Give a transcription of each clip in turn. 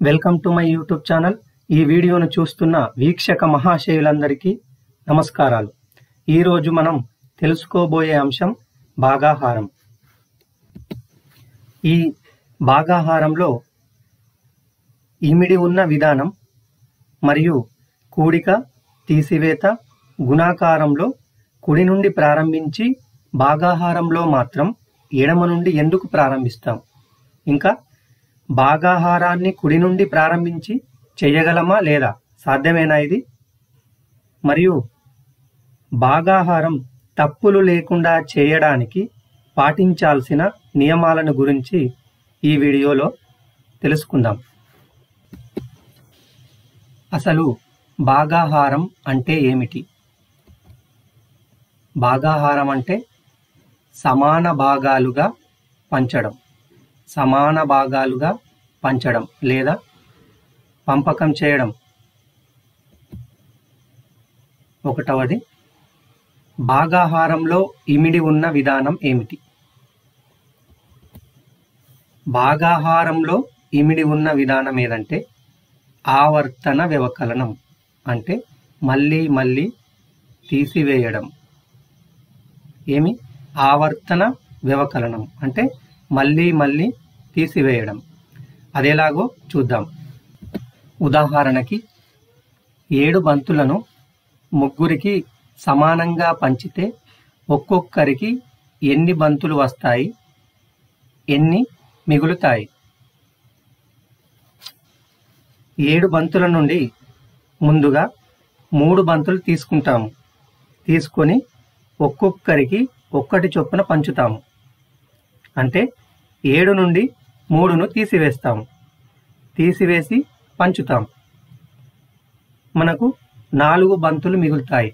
Welcome to my YouTube channel. ఈ వీడియోను చూస్తున్న వీక్షక మహాశయులందరికీ నమస్కారాలు. ఈరోజు మనం తెలుసుకోబోయే అంశం భాగాహారం. ఈ భాగాహారంలో ఇమిడి ఉన్న విధానం మరియు కూడిక, తీసివేత, గుణాకారంలో కుడి నుండి ప్రారంభించి భాగాహారంలో మాత్రం ఎడమ నుండి ఎందుకు ప్రారంభిస్తాం, ఇంకా భాగాహారాన్ని కుడి నుండి ప్రారంభించి చేయగలమా లేదా, సాధ్యమేనా ఇది, మరియు భాగాహారం తప్పులు లేకుండా చేయడానికి పాటించాల్సిన నియమాలను గురించి ఈ వీడియోలో తెలుసుకుందాం. అసలు భాగాహారం అంటే ఏమిటి? భాగాహారం అంటే సమాన భాగాలుగా పంచడం లేదా పంపకం చేయడం. ఒకటవది, భాగాహారంలో ఇమిడి ఉన్న విధానం ఏమిటి? భాగాహారంలో ఇమిడి ఉన్న విధానం ఏదంటే ఆవర్తన వ్యవకలనం, అంటే మళ్ళీ మళ్ళీ తీసివేయడం. ఆవర్తన వ్యవకలనం అంటే మళ్ళీ మళ్ళీ తీసివేయడం. అదేలాగో చూద్దాం. ఉదాహరణకి 7 బంతులను ముగ్గురికి సమానంగా పంచితే ఒక్కొక్కరికి ఎన్ని బంతులు వస్తాయి, ఎన్ని మిగులుతాయి? 7 బంతుల నుండి ముందుగా 3 బంతులు తీసుకుంటాము. తీసుకొని ఒక్కొక్కరికి ఒక్కటి చొప్పున పంచుతాము. అంటే 7 నుండి 3ను తీసివేస్తాము. తీసివేసి పంచుతాము. మనకు 4 బంతులు మిగులుతాయి.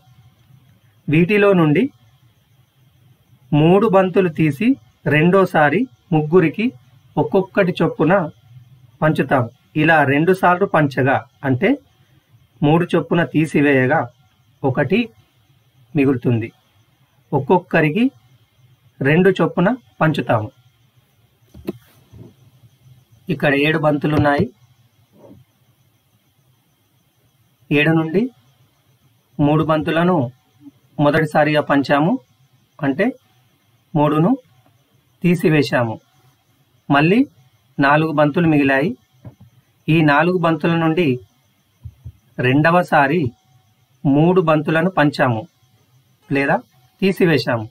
వీటిలో నుండి 3 బంతులు తీసి రెండోసారి ముగ్గురికి ఒక్కొక్కటి చొప్పున పంచుతాము. ఇలా 2 సార్లు పంచగా, అంటే 3 చొప్పున తీసివేయగా 1 మిగులుతుంది. ఒక్కొక్కరికి 2 చొప్పున పంచుతాము. ఇక్కడ 7 బంతులు ఉన్నాయి. 7 నుండి 3 బంతులను మొదటిసారిగా పంచాము, అంటే 3ను తీసివేశాము. మళ్ళీ 4 బంతులు మిగిలాయి. ఈ 4 బంతుల నుండి రెండవసారి 3 బంతులను పంచాము లేదా తీసివేశాము.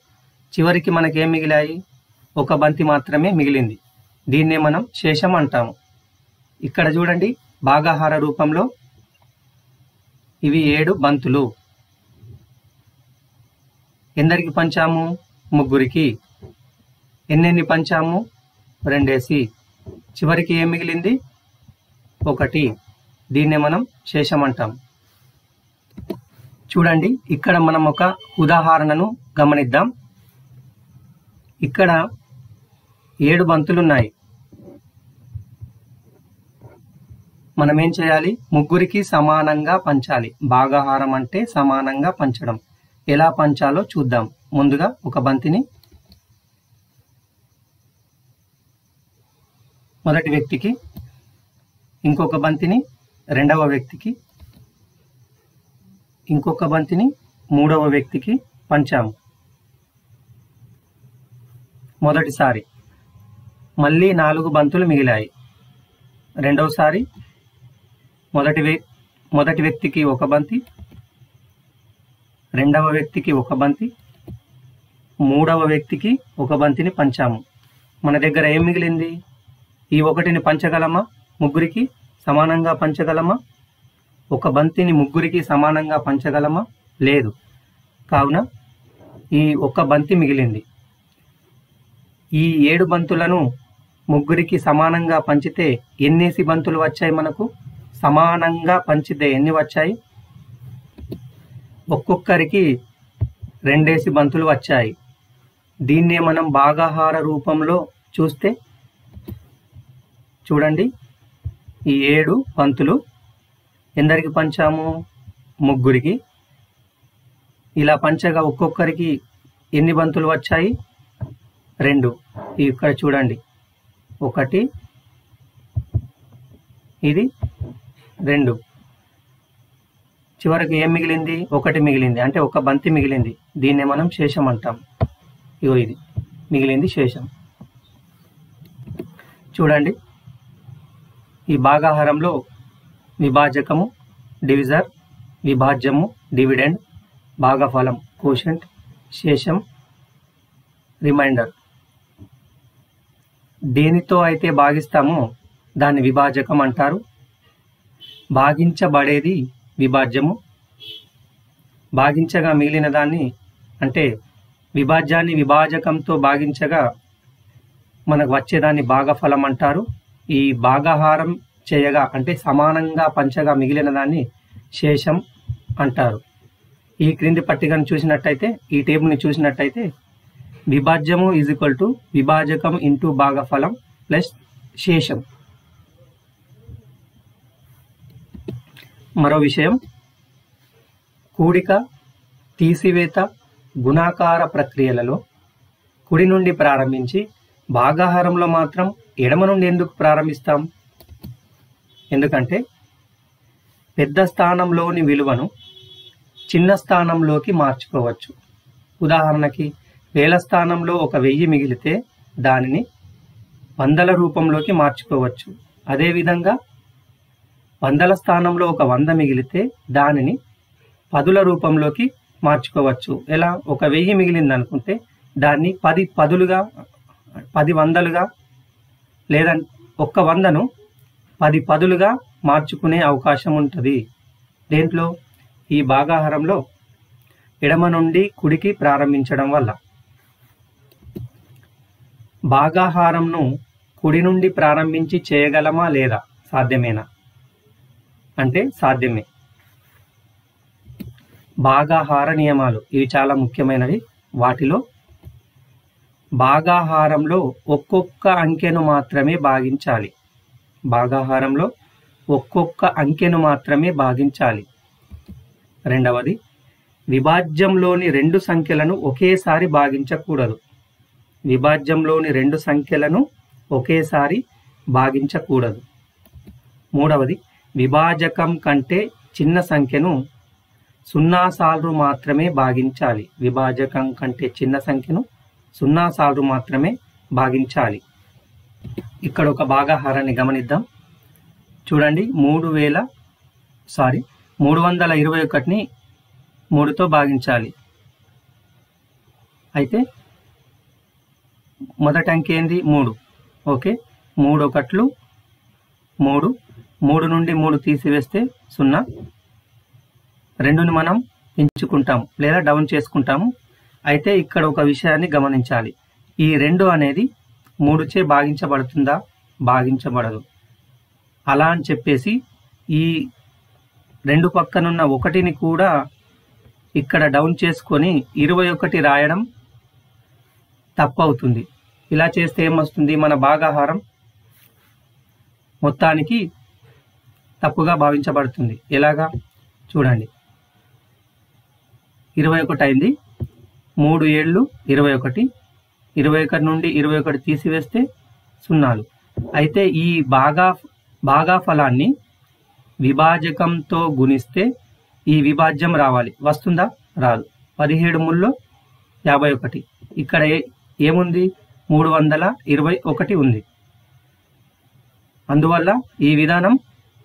చివరికి మనకేం మిగిలాయి? 1 బంతి మాత్రమే మిగిలింది. దీన్నే మనం శేషం అంటాము. ఇక్కడ చూడండి, భాగాహార రూపంలో ఇవి 7 బంతులు. ఎందరికి పంచాము? ముగ్గురికి. ఎన్నెన్ని పంచాము? 2. చివరికి ఏం మిగిలింది? 1. దీన్నే మనం శేషం అంటాం. చూడండి, ఇక్కడ మనం ఒక ఉదాహరణను గమనిద్దాం. ఇక్కడ 7 బంతులు ఉన్నాయి. మనం ఏం చేయాలి? ముగ్గురికి సమానంగా పంచాలి. భాగాహారం అంటే సమానంగా పంచడం. ఎలా పంచాలో చూద్దాం. ముందుగా ఒక బంతిని మొదటి వ్యక్తికి, ఇంకొక బంతిని రెండవ వ్యక్తికి, ఇంకొక బంతిని మూడవ వ్యక్తికి పంచాము. మొదటిసారి మళ్ళీ 4 బంతులు మిగిలాయి. రెండవసారి మొదటి వ్యక్తికి 1 బంతి, రెండవ వ్యక్తికి 1 బంతి, మూడవ వ్యక్తికి 1 బంతిని పంచాము. మన దగ్గర ఏం మిగిలింది? ఈ 1ని పంచగలమా? ముగ్గురికి సమానంగా పంచగలమా? 1 బంతిని ముగ్గురికి సమానంగా పంచగలమా? లేదు. కావున ఈ 1 బంతి మిగిలింది. ఈ 7 బంతులను ముగ్గురికి సమానంగా పంచితే ఎన్నేసి బంతులు వచ్చాయి? మనకు సమానంగా పంచితే ఎన్ని వచ్చాయి? ఒక్కొక్కరికి 2 బంతులు వచ్చాయి. దీన్నే మనం భాగాహార రూపంలో చూస్తే చూడండి, ఈ 7 బంతులు ఎందరికి పంచాము? ముగ్గురికి. ఇలా పంచగా ఒక్కొక్కరికి ఎన్ని బంతులు వచ్చాయి? 2. ఇక్కడ చూడండి, 1 ఇది 2. చివరికి ఏం మిగిలింది? 1 మిగిలింది, అంటే ఒక బంతి మిగిలింది. దీన్నే మనం శేషం అంటాం. ఇగో ఇది మిగిలింది శేషం. చూడండి, ఈ భాగాహారంలో విభాజకము డివిజర్, విభాజ్యము డివిడెండ్, భాగఫలం కోషెంట్, శేషం రిమైండర్. దేనితో అయితే భాగిస్తామో దాన్ని విభాజకం అంటారు. భాగించబడేది విభాజ్యము. భాగించగా మిగిలిన దాన్ని, అంటే విభాజ్యాన్ని విభాజకంతో భాగించగా మనకు వచ్చేదాన్ని భాగఫలం అంటారు. ఈ భాగాహారం చేయగా, అంటే సమానంగా పంచగా మిగిలిన దాన్ని శేషం అంటారు. ఈ క్రింది పట్టికను చూసినట్టయితే, ఈ టేబుల్ని చూసినట్టయితే విభాజ్యము ఈజ్ ఈక్వల్ టు విభాజకం ఇంటూ భాగఫలం ప్లస్ శేషం. మరో విషయం, కూడిక, తీసివేత, గుణాకార ప్రక్రియలలో కుడి నుండి ప్రారంభించి భాగాహారంలో మాత్రం ఎడమ నుండి ఎందుకు ప్రారంభిస్తాం? ఎందుకంటే పెద్ద స్థానంలోని విలువను చిన్న స్థానంలోకి మార్చుకోవచ్చు. ఉదాహరణకి 1000 స్థానంలో ఒక 1000 మిగిలితే దానిని వందల రూపంలోకి మార్చుకోవచ్చు. అదేవిధంగా 100ల స్థానంలో ఒక 100 మిగిలితే దానిని 10ల రూపంలోకి మార్చుకోవచ్చు. ఎలా? ఒక 1000 మిగిలింది అనుకుంటే దాన్ని 10 పదులుగా, 10 వందలుగా, లేదా ఒక్క 100ను 10 పదులుగా మార్చుకునే అవకాశం ఉంటుంది. దేంట్లో? ఈ భాగాహారంలో ఎడమ నుండి కుడికి ప్రారంభించడం వల్ల. భాగాహారంను కుడి నుండి ప్రారంభించి చేయగలమా లేదా? సాధ్యమేనా? అంటే సాధ్యమే. భాగాహార నియమాలు ఇవి చాలా ముఖ్యమైనవి. వాటిలో భాగాహారంలో ఒక్కొక్క అంకెను మాత్రమే భాగించాలి. భాగాహారంలో ఒక్కొక్క అంకెను మాత్రమే భాగించాలి. రెండవది, విభాజ్యంలోని 2 సంఖ్యలను ఒకేసారి భాగించకూడదు. విభాజ్యంలోని 2 సంఖ్యలను ఒకేసారి భాగించకూడదు. మూడవది, విభాజకం కంటే చిన్న సంఖ్యను 0 సార్లు మాత్రమే భాగించాలి. విభాజకం కంటే చిన్న సంఖ్యను 0 సార్లు మాత్రమే భాగించాలి. ఇక్కడ ఒక భాగాహారాన్ని గమనిద్దాం. చూడండి, 321ని 3తో భాగించాలి. అయితే మొదటి అంకె ఏంది? 3. ఓకే, 3 ఒకట్లు 3. 3 నుండి 3 తీసివేస్తే 0. 2ని మనం ఎంచుకుంటాము లేదా డౌన్ చేసుకుంటాము. అయితే ఇక్కడ ఒక విషయాన్ని గమనించాలి. ఈ 2 అనేది 3చే భాగించబడుతుందా? భాగించబడదు. అలా అని చెప్పేసి ఈ 2 పక్కనున్న 1ని కూడా ఇక్కడ డౌన్ చేసుకొని 21 రాయడం తప్పవుతుంది. ఇలా చేస్తే ఏమొస్తుంది? మన భాగాహారం మొత్తానికి తప్పుగా భావించబడుతుంది. ఎలాగా? చూడండి, 21 అయింది. 3 7 21. 21 నుండి 21 తీసివేస్తే 0. అయితే ఈ భాగాఫలాన్ని విభాజకంతో గుణిస్తే ఈ విభాజ్యం రావాలి. వస్తుందా? రాదు. 17 ముల్లో 51. ఇక్కడ ఏముంది? 321 ఉంది. అందువల్ల ఈ విధానం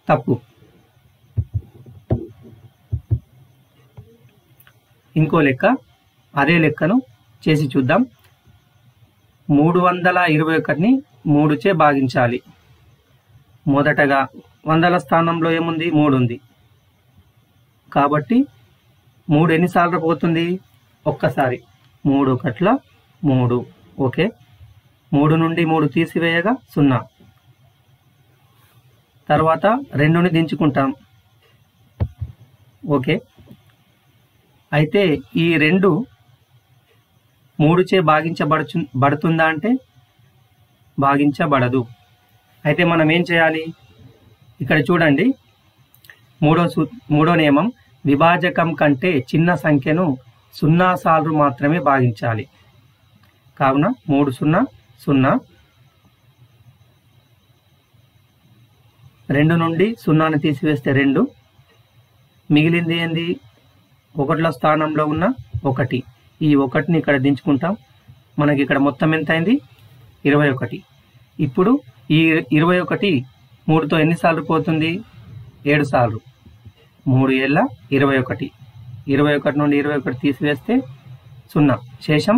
తప్పు. ఇంకో లెక్క, అదే లెక్కను చేసి చూద్దాం. 321ని 3చే భాగించాలి. మొదటగా 100ల స్థానంలో ఏముంది? 3 ఉంది. కాబట్టి 3 ఎన్నిసార్లు పోతుంది? ఒక్కసారి. 3 ఒకట్ల 3. ఓకే, 3 నుండి 3 తీసివేయగా 0. తర్వాత 2ని దించుకుంటాం. ఓకే, అయితే ఈ 2 3చే భాగించబడుతుందా అంటే భాగించబడదు. అయితే మనం ఏం చేయాలి? ఇక్కడ చూడండి, మూడో నియమం, విభాజకం కంటే చిన్న సంఖ్యను 0 సార్లు మాత్రమే భాగించాలి. కావున 3 0 0. 2 నుండి 0ని తీసివేస్తే 2, మిగిలింది ఏంది? 1ల స్థానంలో ఉన్న 1. ఈ 1ని ఇక్కడ దించుకుంటాం. మనకి ఇక్కడ మొత్తం ఎంత అయింది? 21. ఇప్పుడు ఈ 21 3తో ఎన్నిసార్లు పోతుంది? 7 సార్లు. 3 ఏళ్ళ 21. 21 నుండి 21 తీసివేస్తే 0, శేషం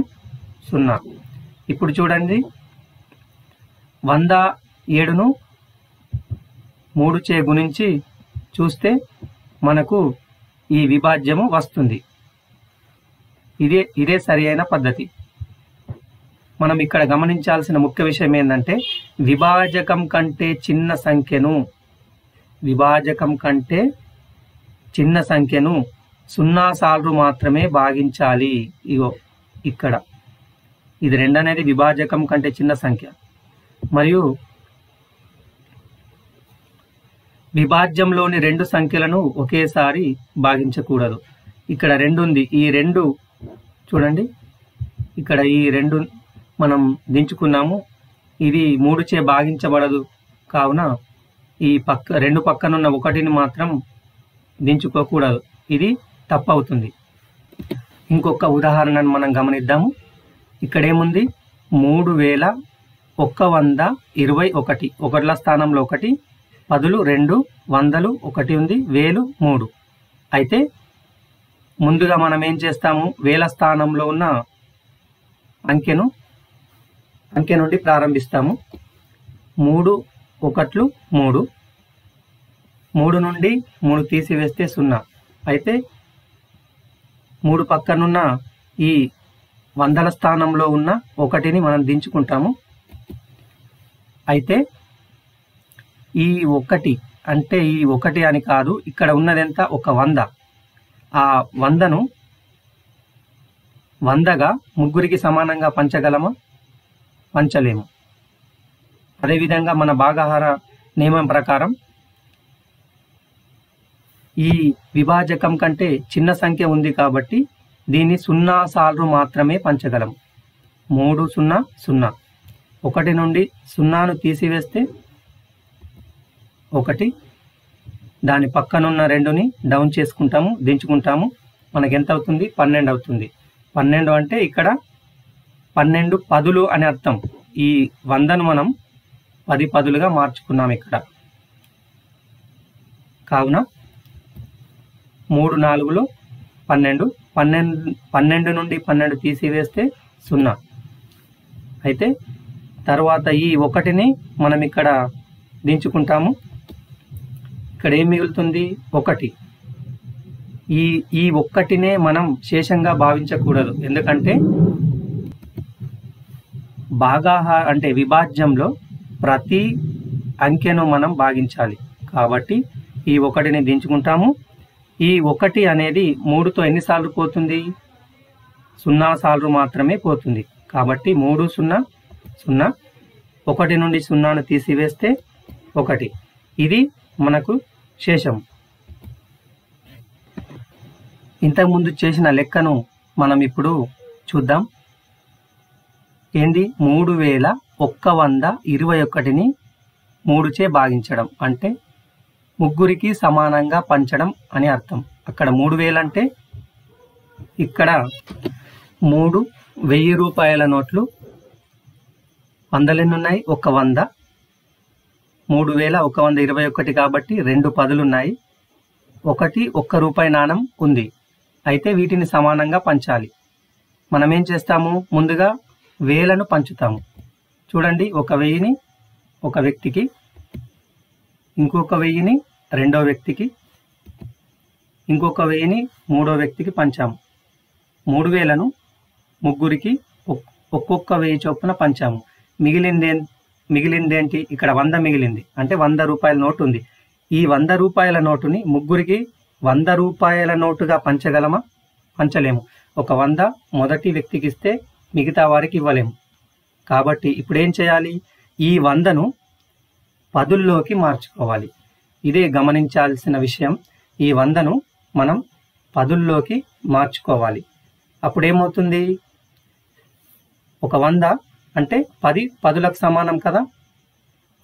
0. ఇప్పుడు చూడండి, 107ను 3 చే గుణించి చూస్తే మనకు ఈ విభాజ్యము వస్తుంది. ఇదే సరి అయిన పద్ధతి. మనం ఇక్కడ గమనించాల్సిన ముఖ్య విషయం ఏంటంటే, విభాజకం కంటే చిన్న సంఖ్యను 0 సార్లు మాత్రమే భాగించాలి. ఇగో ఇక్కడ ఇది 2 అనేది విభాజకం కంటే చిన్న సంఖ్య. మరియు విభాజ్యంలోని 2 సంఖ్యలను ఒకేసారి భాగించకూడదు. ఇక్కడ 2 ఉంది. ఈ 2 చూడండి, ఇక్కడ ఈ 2 మనం దించుకున్నాము. ఇది 3 చే భాగించబడదు. కావున ఈ 2 పక్కనున్న 1ని మాత్రం దించుకోకూడదు. ఇది తప్పవుతుంది. ఇంకొక ఉదాహరణను మనం గమనిద్దాము. ఇక్కడ ఏముంది? 3121. 1ల స్థానంలో 1, 10లు 2, 100లు 1 ఉంది, 1000 3. అయితే ముందుగా మనం ఏం చేస్తాము? వేల స్థానంలో ఉన్న అంకె నుండి ప్రారంభిస్తాము. 3 1లు 3. 3 నుండి 3 తీసివేస్తే 0. అయితే 3 పక్కనున్న ఈ 100ల స్థానంలో ఉన్న 1ని మనం దించుకుంటాము. అయితే ఈ 1 అంటే ఈ 1 అని కాదు, ఇక్కడ ఉన్నది ఎంత? ఒక 100. ఆ 100ను 100గా ముగ్గురికి సమానంగా పంచగలమా? పంచలేము. అదేవిధంగా మన భాగాహార నియమం ప్రకారం ఈ విభాజకం కంటే చిన్న సంఖ్య ఉంది కాబట్టి దీన్ని 0 సార్లు మాత్రమే పంచగలం. 3 0 0. 1 నుండి 0ను తీసివేస్తే 1, దాని పక్కనున్న 2ని డౌన్ చేసుకుంటాము, దించుకుంటాము. మనకి ఎంత అవుతుంది? 12 అవుతుంది. 12 అంటే ఇక్కడ 12 పదులు అని అర్థం. ఈ 100ను మనం 10 పదులుగా మార్చుకున్నాం ఇక్కడ. కావున 3 4లు 12. 12 నుండి 12 తీసివేస్తే 0. అయితే తర్వాత ఈ 1ని మనం ఇక్కడ దించుకుంటాము. ఇక్కడ ఏం మిగులుతుంది? 1. ఈ 1నే మనం శేషంగా భావించకూడదు. ఎందుకంటే అంటే విభాజ్యంలో ప్రతి అంకెను మనం భాగించాలి. కాబట్టి ఈ 1ని దించుకుంటాము. ఈ 1 అనేది 3తో ఎన్నిసార్లు పోతుంది? 0 సార్లు మాత్రమే పోతుంది. కాబట్టి 3 0 0. 1 నుండి 0ను తీసివేస్తే 1. ఇది మనకు శేషం. ఇంతకుముందు చేసిన లెక్కను మనం ఇప్పుడు చూద్దాం. ఏంది? 3121ని 3 చే భాగించడం అంటే ముగ్గురికి సమానంగా పంచడం అని అర్థం. అక్కడ 3000 అంటే ఇక్కడ 3 1000 రూపాయల నోట్లు, 100 ఎన్నున్నాయి? ఒక 100. 3121 కాబట్టి 2 10లు ఉన్నాయి, 1 రూపాయి నాణం ఉంది. అయితే వీటిని సమానంగా పంచాలి. మనం ఏం చేస్తాము? ముందుగా 1000ను పంచుతాము. చూడండి, 1000ని ఒక వ్యక్తికి, ఇంకొక 1000ని రెండో వ్యక్తికి, ఇంకొక 1000ని మూడో వ్యక్తికి పంచాము. 3000ను ముగ్గురికి ఒక్కొక్క 1000 చొప్పున పంచాము. మిగిలిందేంటి? ఇక్కడ 100 మిగిలింది. అంటే 100 రూపాయల నోటు ఉంది. ఈ 100 రూపాయల నోటుని ముగ్గురికి 100 రూపాయల నోటుగా పంచగలమా? పంచలేము. ఒక 100 మొదటి వ్యక్తికి ఇస్తే మిగతా వారికి ఇవ్వలేము. కాబట్టి ఇప్పుడు ఏం చేయాలి? ఈ 100ను పదుల్లోకి మార్చుకోవాలి. ఇదే గమనించాల్సిన విషయం. ఈ 100ను మనం పదుల్లోకి మార్చుకోవాలి. అప్పుడు ఏమవుతుంది? ఒక 100 అంటే 10 పదులకు సమానం కదా.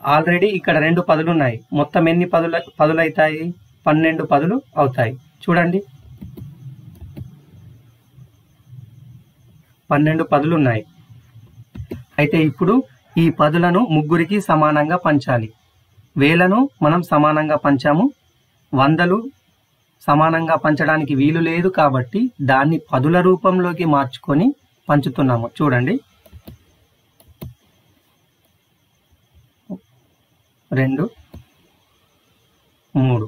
ఆల్రెడీ ఇక్కడ 2 పదులు ఉన్నాయి. మొత్తం ఎన్ని పదులు అవుతాయి? 12 పదులు అవుతాయి. చూడండి, 12 పదులు ఉన్నాయి. అయితే ఇప్పుడు ఈ పదులను ముగ్గురికి సమానంగా పంచాలి. వేలను మనం సమానంగా పంచాము, వందలు సమానంగా పంచడానికి వీలు లేదు కాబట్టి దాన్ని పదుల రూపంలోకి మార్చుకొని పంచుతున్నాము. చూడండి, 2, 3.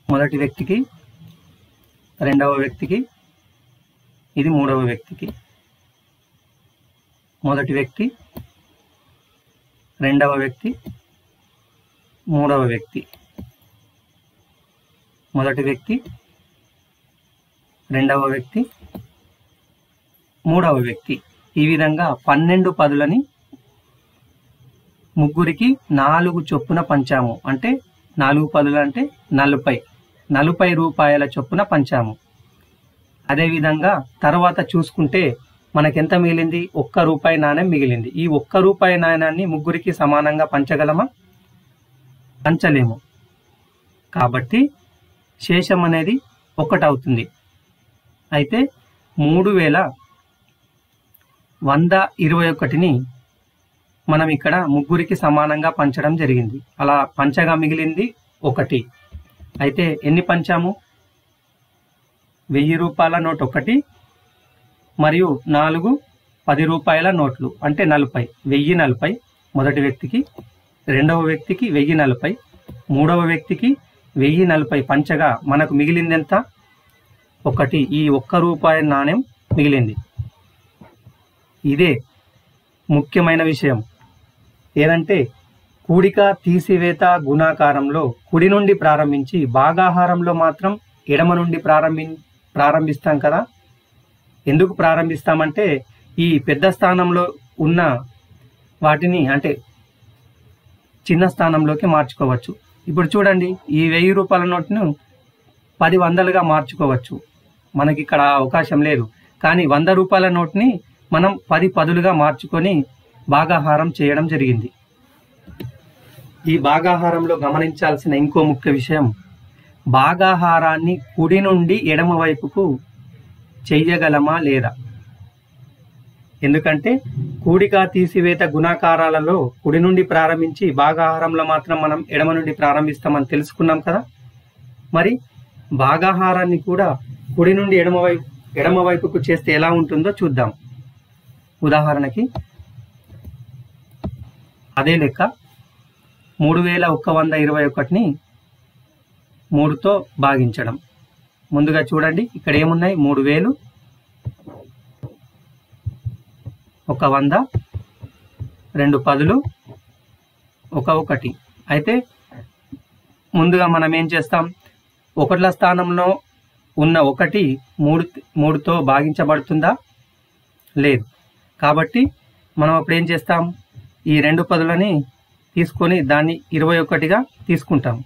మొదటి వ్యక్తికి, రెండవ వ్యక్తికి, ఇది మూడవ వ్యక్తికి. మొదటి వ్యక్తి, రెండవ వ్యక్తి, మూడవ వ్యక్తి. మొదటి వ్యక్తి, రెండవ వ్యక్తి, మూడవ వ్యక్తి. ఈ విధంగా 12 పదులని ముగ్గురికి 4 చొప్పున పంచాము. అంటే 4 పదులు అంటే 40 రూపాయల చొప్పున పంచాము. అదేవిధంగా తర్వాత చూసుకుంటే మనకెంత మిగిలింది? 1 రూపాయి నాణ్యం మిగిలింది. ఈ 1 రూపాయి నాణ్యాన్ని ముగ్గురికి సమానంగా పంచగలమా? పంచలేము. కాబట్టి శేషం అనేది 1 అవుతుంది. అయితే 3121ని మనం ఇక్కడ ముగ్గురికి సమానంగా పంచడం జరిగింది. అలా పంచగా మిగిలింది 1. అయితే ఎన్ని పంచాము? 1000 రూపాయల నోట్ 1 మరియు 4 10 రూపాయల నోట్లు అంటే 40. 1040 మొదటి వ్యక్తికి, రెండవ వ్యక్తికి 1040, మూడవ వ్యక్తికి 1040 పంచగా మనకు మిగిలింది ఎంత? 1. ఈ 1 రూపాయి నాణ్యం మిగిలింది. ఇదే ముఖ్యమైన విషయం. ఏదంటే కూడిక, తీసివేత, గుణాకారంలో కుడి నుండి ప్రారంభించి భాగాహారంలో మాత్రం ఎడమ నుండి ప్రారంభిస్తాం కదా. ఎందుకు ప్రారంభిస్తామంటే ఈ పెద్ద స్థానంలో ఉన్న వాటిని అంటే చిన్న స్థానంలోకి మార్చుకోవచ్చు. ఇప్పుడు చూడండి, ఈ 1000 రూపాయల నోట్ను 10 వందలుగా మార్చుకోవచ్చు. మనకి ఇక్కడ అవకాశం లేదు. కానీ 100 రూపాయల నోట్ని మనం 10 పదులుగా మార్చుకొని భాగాహారం చేయడం జరిగింది. ఈ భాగాహారంలో గమనించాల్సిన ఇంకో ముఖ్య విషయం, భాగాహారాన్ని కుడి నుండి ఎడమ వైపుకు చెయ్యగలమా లేదా? ఎందుకంటే కూడిక, తీసివేత, గుణాకారాలలో కుడి నుండి ప్రారంభించి భాగాహారంలో మాత్రం మనం ఎడమ నుండి ప్రారంభిస్తామని తెలుసుకున్నాం కదా. మరి భాగాహారాన్ని కూడా కుడి నుండి ఎడమ వైపుకు చేస్తే ఎలా ఉంటుందో చూద్దాం. ఉదాహరణకి అదే లెక్క 3121ని 3తో భాగించడం. ముందుగా చూడండి, ఇక్కడ ఏమున్నాయి? 3000, 100, 2 పదులు, 1. అయితే ముందుగా మనం ఏం చేస్తాం? 1ల స్థానంలో ఉన్న 1 3తో భాగించబడుతుందా? లేదు. కాబట్టి మనం అప్పుడు ఏం చేస్తాం? ఈ 2 పదులని తీసుకొని దాన్ని 21గా తీసుకుంటాం.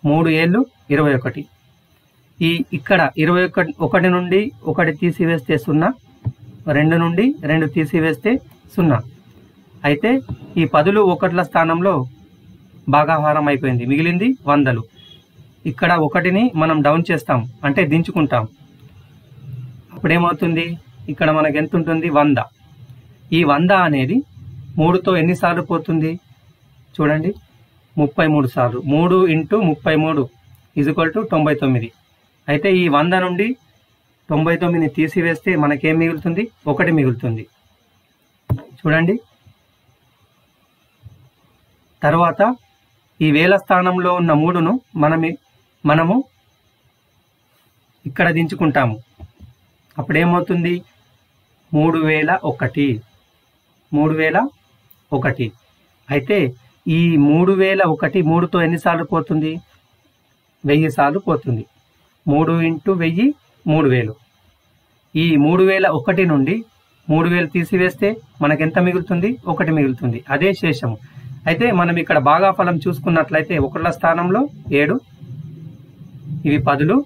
3 ఏళ్ళు 21. ఇక్కడ 21 నుండి 1 తీసివేస్తే 0, 2 నుండి 2 తీసివేస్తే 0. అయితే ఈ పదులు 1ల స్థానంలో భాగాహారం అయిపోయింది. మిగిలింది 100లు. ఇక్కడ 1ని మనం డౌన్ చేస్తాం, అంటే దించుకుంటాం. అప్పుడేమవుతుంది? ఇక్కడ మనకు ఎంత ఉంటుంది? 100. ఈ 100 అనేది 3తో ఎన్నిసార్లు పోతుంది? చూడండి, 33 సార్లు. 3 × 33 = 99. అయితే ఈ 100 నుండి 99ని తీసివేస్తే మనకేం మిగులుతుంది? 1 మిగులుతుంది. చూడండి, తర్వాత ఈ వేల స్థానంలో ఉన్న 3ను మనము ఇక్కడ దించుకుంటాము. అప్పుడేమవుతుంది? 3001. అయితే ఈ 3001 3తో ఎన్నిసార్లు పోతుంది? 1000 సార్లు పోతుంది. 3 × 1000 3000. ఈ 3001 నుండి 3000 తీసివేస్తే మనకెంత మిగులుతుంది? 1 మిగులుతుంది. అదే శేషము. అయితే మనం ఇక్కడ భాగాఫలం చూసుకున్నట్లయితే 1ల స్థానంలో 7, ఇవి 10లు,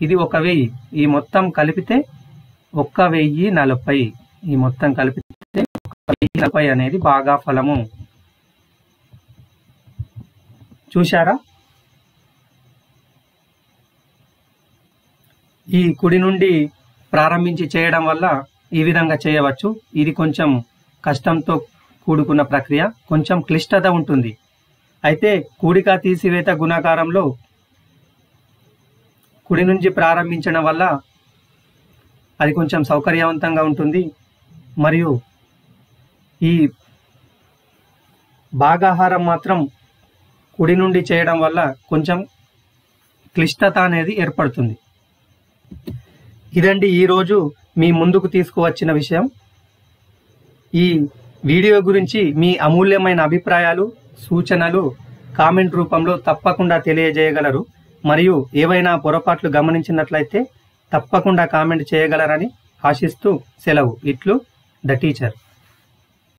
ఇది 1000. ఈ మొత్తం కలిపితే 1040. ఈ మొత్తం కలిపితే 30 అనేది భాగాఫలము. చూశారా? ఈ కుడి నుండి ప్రారంభించి చేయడం వల్ల ఈ విధంగా చేయవచ్చు. ఇది కొంచెం కష్టంతో కూడుకున్న ప్రక్రియ, కొంచెం క్లిష్టత ఉంటుంది. అయితే కూడిక తీసివేత గుణాకారంలో కుడి నుంచి ప్రారంభించడం వల్ల అది కొంచెం సౌకర్యవంతంగా ఉంటుంది. మరియు ఈ భాగాహారం మాత్రం కుడి నుండి చేయడం వల్ల కొంచెం క్లిష్టత అనేది ఏర్పడుతుంది. ఇదండి ఈరోజు మీ ముందుకు తీసుకువచ్చిన విషయం. ఈ వీడియో గురించి మీ అమూల్యమైన అభిప్రాయాలు, సూచనలు కామెంట్ రూపంలో తప్పకుండా తెలియజేయగలరు. మరియు ఏవైనా పొరపాట్లు గమనించినట్లయితే తప్పకుండా కామెంట్ చేయగలరని ఆశిస్తూ సెలవు. ఇట్లు ద టీచర్.